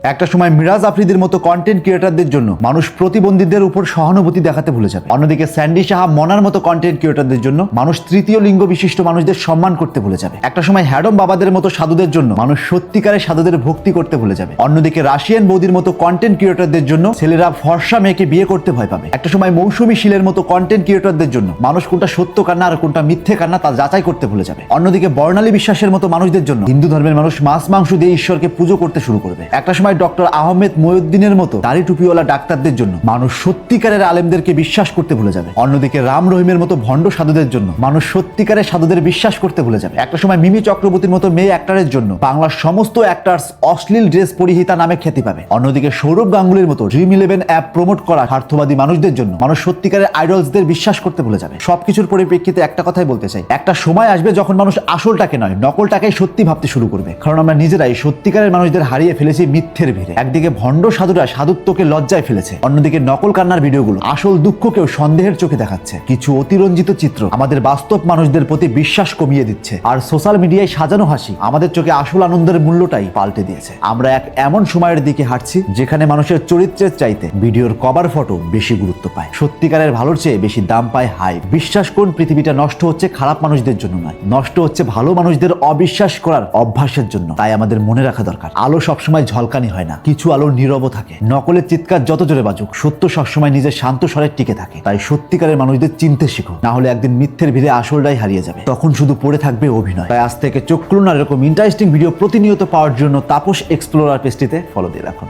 একটা সময় মিরাজ আফ্রিদির মতো কন্টেন্ট ক্রিয়েটারদের জন্য মানুষ প্রতিবন্ধীদের উপর সহানুভূতি দেখাতে ভুলে যাবে। অন্যদিকে স্যান্ডি সাহা মনার মতো কন্টেন্ট ক্রিয়েটারদের জন্য মানুষ তৃতীয় লিঙ্গ বিশিষ্ট মানুষদের সম্মান করতে ভুলে যাবে। একটা সময় হ্যাডম বাবাদের মতো সাধুদের জন্য মানুষ সত্যিকারের সাধুদের ভক্তি করতে ভুলে যাবে। অন্যদিকে রাশিয়ান বৌদির মতো কন্টেন্ট ক্রিয়েটারদের জন্য ছেলেরা ফর্সা মেয়েকে বিয়ে করতে ভয় পাবে। একটা সময় মৌসুমী শীলের মতো কন্টেন্ট ক্রিয়েটারদের জন্য মানুষ কোনটা সত্য কান্না আর কোনটা মিথ্যে কান্না তা যাচাই করতে ভুলে যাবে। অন্যদিকে বর্ণালী বিশ্বাসের মতো মানুষদের জন্য হিন্দু ধর্মের মানুষ মাছ মাংস দিয়ে ঈশ্বরকে পুজো করতে শুরু করবে। একটা সময় ডক্টর আহমেদ মহিউদ্দিনের মতো দাড়ি টুপিওয়ালা ডাক্তারদের জন্য মানুষ সত্যিকারের আলেমদেরকে বিশ্বাস করতে ভুলে যাবে। অন্যদিকে রাম রহিমের মতো ভণ্ড সাধুদের জন্য মানুষ সত্যিকারের সাধুদের বিশ্বাস করতে ভুলে যাবে। একটা সময় মিমি চক্রবর্তীর মতো মেয়ে অ্যাক্টরের জন্য বাংলার সমস্ত অ্যাক্টরস অশ্লীল ড্রেস পরিহিতা নামে খ্যাতি পাবে। অন্যদিকে সৌরভ গাঙ্গুলির মতো ড্রিম11 অ্যাপ প্রমোট করা স্বার্থবাদী মানুষদের জন্য মানুষ সত্যিকারের আইডলসদের বিশ্বাস করতে ভুলে যাবে। সবকিছুর পরিপ্রেক্ষিতে একটা কথাই বলতে চাই, একটা সময় আসবে যখন মানুষ আসলটাকে নয় নকলটাকেই সত্যি ভাবতে শুরু করবে, কারণ আমরা নিজেরাই সত্যিকারের মানুষদের হারিয়ে ফেলেছি মিথ্যের ভিড়ে। একদিকে ভণ্ড সাধুরা সাধুত্বকে লজ্জায় ফেলেছে, অন্যদিকে নকল কান্নার ভিডিওগুলো আসল দুঃখকেও সন্দেহের চোখে দেখাচ্ছে। কিছু অতিরঞ্জিত চিত্র আমাদের বাস্তব মানুষদের প্রতি বিশ্বাস কমিয়ে দিচ্ছে, আর সোশ্যাল মিডিয়ায় সাজানো হাসি আমাদের চোখে আসল আনন্দের মূল্যটাই পাল্টে দিয়েছে। আমরা এক এমন সময়ের দিকে হাঁটছি যেখানে মানুষের চরিত্রের চাইতে ভিডিওর কভার ফটো বেশি গুরুত্ব পায়, সত্যিকারের ভালোর চেয়ে বেশি দাম পায় হাই। বিশ্বাস করুন, পৃথিবীটা নষ্ট হচ্ছে খারাপ মানুষদের জন্য নয়, নষ্ট হচ্ছে ভালো মানুষদের অবিশ্বাস করার অভ্যাসের জন্য। তাই আমাদের মনে রাখা দরকার, আলো সবসময় ঝলকানি হয় না, কিছু আলো নীরব থাকে। নকলের চিৎকার যত জোরে বাজুক, সত্য সবসময় নিজের শান্ত স্বরে টিকে থাকে। তাই সত্যিকারের মানুষদের চিনতে শিখো, না হলে একদিন মিথ্যের ভিড়ে আসলটাই হারিয়ে যাবে, তখন শুধু পড়ে থাকবে অভিনয়। তাই আজ থেকে চোখ খুলুন আর এরকম ইন্টারেস্টিং ভিডিও প্রতিনিয়ত পাওয়ার জন্য তাপস এক্সপ্লোরার পেজটিতে ফলো দিয়ে রাখুন।